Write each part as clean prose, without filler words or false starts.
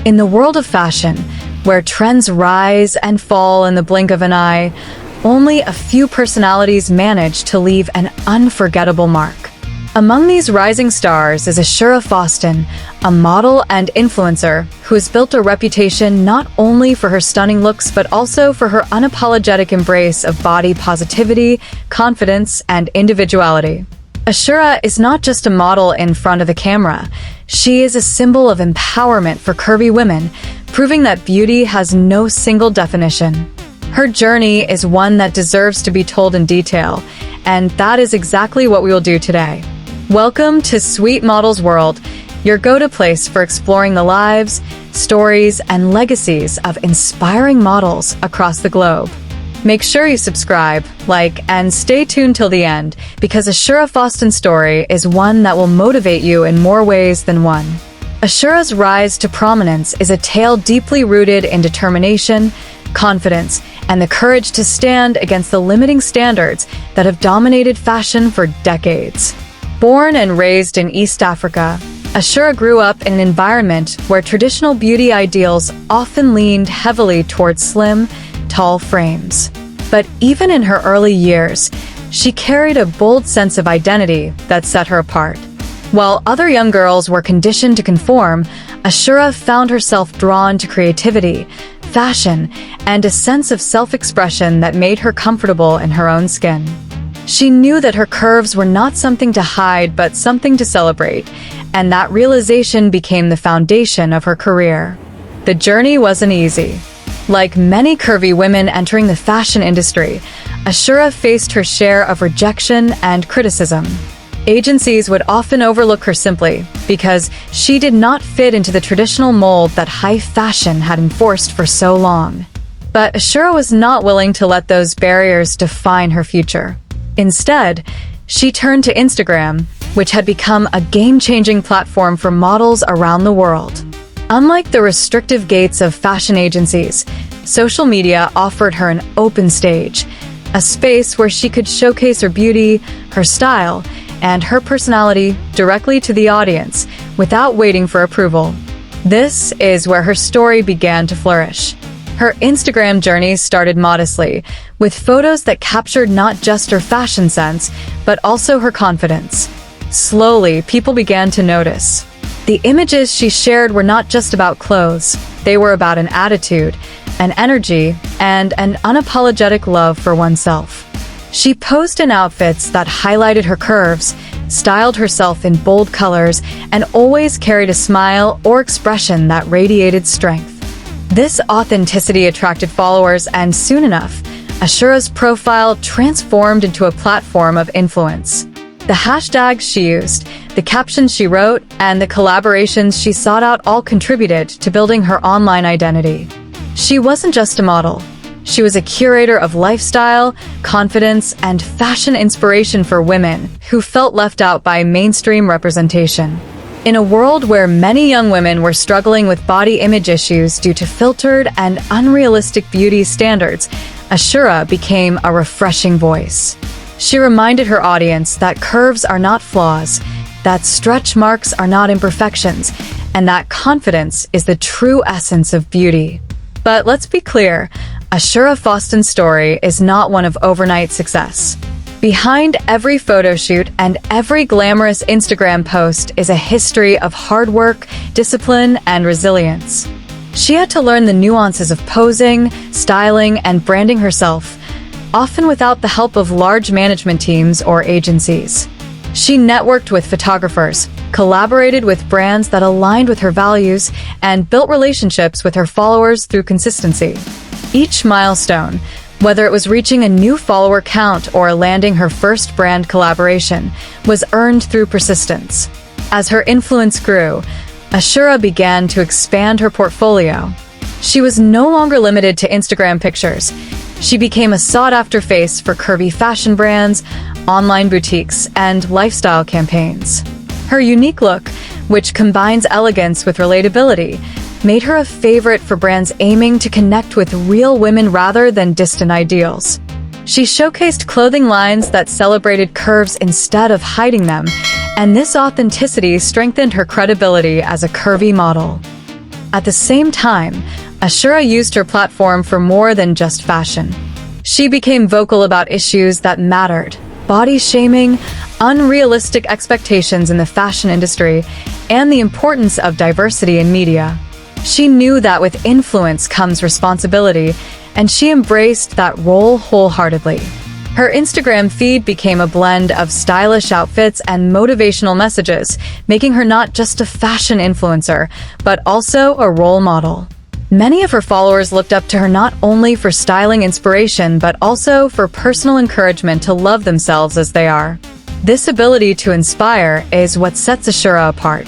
In the world of fashion, where trends rise and fall in the blink of an eye, only a few personalities manage to leave an unforgettable mark. Among these rising stars is Ashura Faustin, a model and influencer who has built a reputation not only for her stunning looks but also for her unapologetic embrace of body positivity, confidence, and individuality. Ashura is not just a model in front of the camera. She is a symbol of empowerment for curvy women, proving that beauty has no single definition. Her journey is one that deserves to be told in detail, and that is exactly what we will do today. Welcome to Sweet Models World, your go-to place for exploring the lives, stories, and legacies of inspiring models across the globe. Make sure you subscribe, like, and stay tuned till the end, because Ashura Faustin's story is one that will motivate you in more ways than one. Ashura's rise to prominence is a tale deeply rooted in determination, confidence, and the courage to stand against the limiting standards that have dominated fashion for decades. Born and raised in East Africa, Ashura grew up in an environment where traditional beauty ideals often leaned heavily towards slim, tall frames. But even in her early years, she carried a bold sense of identity that set her apart. While other young girls were conditioned to conform, Ashura found herself drawn to creativity, fashion, and a sense of self-expression that made her comfortable in her own skin. She knew that her curves were not something to hide but something to celebrate, and that realization became the foundation of her career. The journey wasn't easy. Like many curvy women entering the fashion industry, Ashura faced her share of rejection and criticism. Agencies would often overlook her simply because she did not fit into the traditional mold that high fashion had enforced for so long. But Ashura was not willing to let those barriers define her future. Instead, she turned to Instagram, which had become a game-changing platform for models around the world. Unlike the restrictive gates of fashion agencies, social media offered her an open stage, a space where she could showcase her beauty, her style, and her personality directly to the audience without waiting for approval. This is where her story began to flourish. Her Instagram journey started modestly, with photos that captured not just her fashion sense, but also her confidence. Slowly, people began to notice. The images she shared were not just about clothes. They were about an attitude, an energy, and an unapologetic love for oneself. She posed in outfits that highlighted her curves, styled herself in bold colors, and always carried a smile or expression that radiated strength. This authenticity attracted followers, and soon enough, Ashura's profile transformed into a platform of influence. The hashtags she used, the captions she wrote, and the collaborations she sought out all contributed to building her online identity. She wasn't just a model. She was a curator of lifestyle, confidence, and fashion inspiration for women who felt left out by mainstream representation. In a world where many young women were struggling with body image issues due to filtered and unrealistic beauty standards, Ashura became a refreshing voice. She reminded her audience that curves are not flaws, that stretch marks are not imperfections, and that confidence is the true essence of beauty. But let's be clear, Ashura Faustin's story is not one of overnight success. Behind every photo shoot and every glamorous Instagram post is a history of hard work, discipline, and resilience. She had to learn the nuances of posing, styling, and branding herself, often without the help of large management teams or agencies. She networked with photographers, collaborated with brands that aligned with her values, and built relationships with her followers through consistency. Each milestone, whether it was reaching a new follower count or landing her first brand collaboration, was earned through persistence. As her influence grew, Ashura began to expand her portfolio. She was no longer limited to Instagram pictures. She became a sought-after face for curvy fashion brands, online boutiques, and lifestyle campaigns. Her unique look, which combines elegance with relatability, made her a favorite for brands aiming to connect with real women rather than distant ideals. She showcased clothing lines that celebrated curves instead of hiding them, and this authenticity strengthened her credibility as a curvy model. At the same time, Ashura used her platform for more than just fashion. She became vocal about issues that mattered: body shaming, unrealistic expectations in the fashion industry, and the importance of diversity in media. She knew that with influence comes responsibility, and she embraced that role wholeheartedly. Her Instagram feed became a blend of stylish outfits and motivational messages, making her not just a fashion influencer, but also a role model. Many of her followers looked up to her not only for styling inspiration, but also for personal encouragement to love themselves as they are. This ability to inspire is what sets Ashura apart.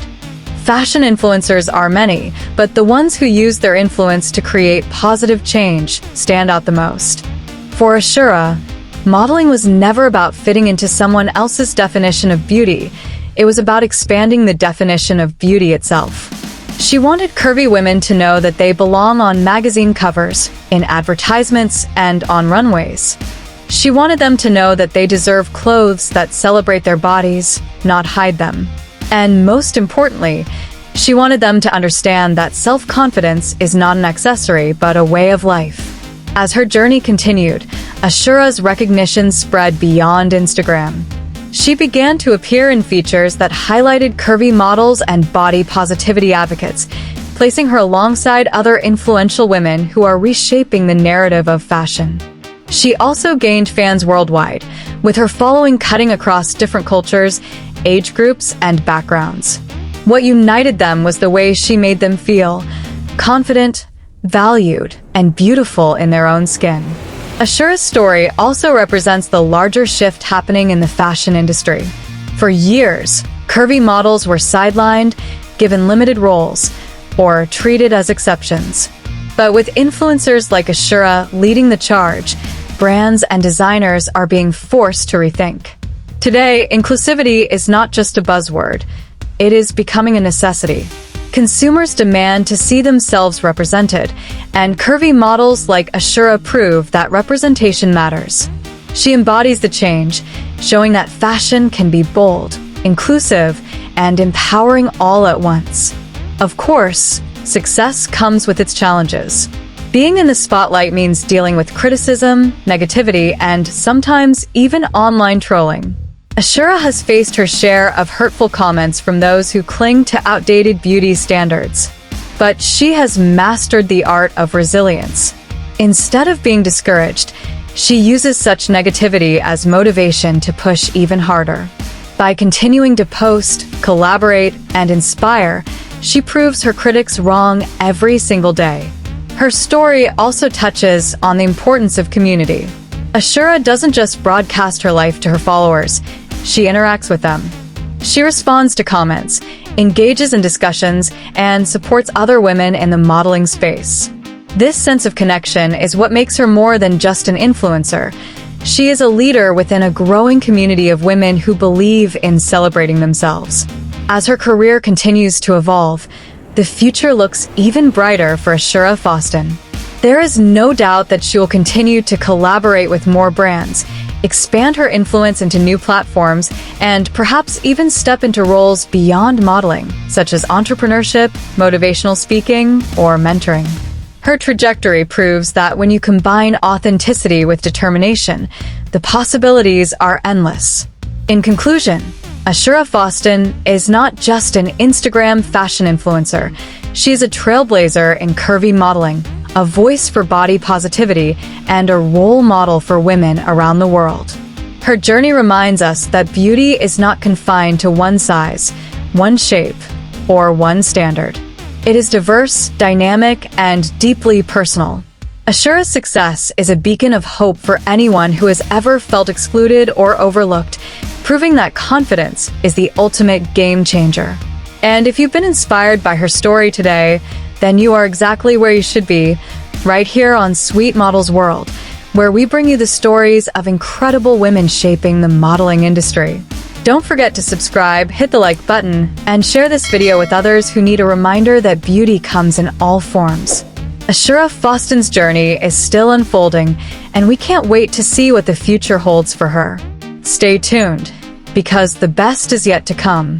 Fashion influencers are many, but the ones who use their influence to create positive change stand out the most. For Ashura, modeling was never about fitting into someone else's definition of beauty. It was about expanding the definition of beauty itself. She wanted curvy women to know that they belong on magazine covers, in advertisements, and on runways. She wanted them to know that they deserve clothes that celebrate their bodies, not hide them. And most importantly, she wanted them to understand that self-confidence is not an accessory, but a way of life. As her journey continued, Ashura's recognition spread beyond Instagram. She began to appear in features that highlighted curvy models and body positivity advocates, placing her alongside other influential women who are reshaping the narrative of fashion. She also gained fans worldwide, with her following cutting across different cultures, age groups, and backgrounds. What united them was the way she made them feel: confident, valued, and beautiful in their own skin. Ashura's story also represents the larger shift happening in the fashion industry. For years, curvy models were sidelined, given limited roles, or treated as exceptions. But with influencers like Ashura leading the charge, brands and designers are being forced to rethink. Today, inclusivity is not just a buzzword. It is becoming a necessity. Consumers demand to see themselves represented, and curvy models like Ashura prove that representation matters. She embodies the change, showing that fashion can be bold, inclusive, and empowering all at once. Of course, success comes with its challenges. Being in the spotlight means dealing with criticism, negativity, and sometimes even online trolling. Ashura has faced her share of hurtful comments from those who cling to outdated beauty standards. But she has mastered the art of resilience. Instead of being discouraged, she uses such negativity as motivation to push even harder. By continuing to post, collaborate, and inspire, she proves her critics wrong every single day. Her story also touches on the importance of community. Ashura doesn't just broadcast her life to her followers, she interacts with them. She responds to comments, engages in discussions, and supports other women in the modeling space. This sense of connection is what makes her more than just an influencer. She is a leader within a growing community of women who believe in celebrating themselves. As her career continues to evolve, the future looks even brighter for Ashura Faustin. There is no doubt that she will continue to collaborate with more brands, expand her influence into new platforms, and perhaps even step into roles beyond modeling, such as entrepreneurship, motivational speaking, or mentoring. Her trajectory proves that when you combine authenticity with determination, the possibilities are endless. In conclusion, Ashura Faustin is not just an Instagram fashion influencer. She is a trailblazer in curvy modeling, a voice for body positivity, and a role model for women around the world. Her journey reminds us that beauty is not confined to one size, one shape, or one standard. It is diverse, dynamic, and deeply personal. Ashura's success is a beacon of hope for anyone who has ever felt excluded or overlooked, proving that confidence is the ultimate game changer. And if you've been inspired by her story today, then you are exactly where you should be, right here on Sweet Models World, where we bring you the stories of incredible women shaping the modeling industry. Don't forget to subscribe, hit the like button, and share this video with others who need a reminder that beauty comes in all forms. Ashura Faustin's journey is still unfolding, and we can't wait to see what the future holds for her. Stay tuned, because the best is yet to come.